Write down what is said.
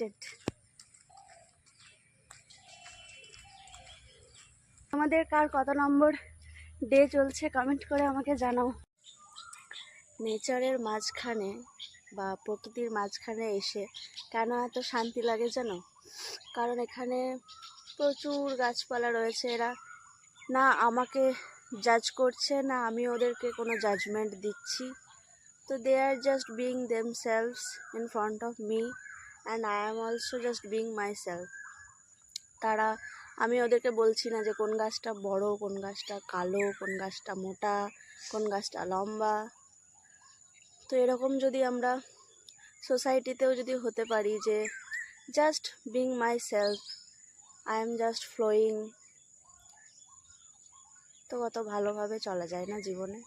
Excited. আমাদের কার কত নম্বর day চলছে কমেন্ট করে আমাকে জানাও। নেচারের মাঝখানে বা প্রকৃতির মাঝখানে এসে কেন এত শান্তি লাগে জানো? কারণ এখানে প্রচুর গাছপালা রয়েছে। এরা না আমাকে জাজ করছে, না আমি ওদেরকে কোনো জাজমেন্ট দিচ্ছি। তো they are just being themselves in front of me and I am also just being myself. আমি ওদেরকে বলছি না যে কোন গাছটা বড়, কোন গাছটা কালো, কোন গাছটা মোটা, কোন গাছটা লম্বা। তো এরকম যদি আমরা সোসাইটিতেও যদি হতে পারি যে just being myself, I am just flowing, তো কত ভালোভাবে চলা যায় না জীবনে।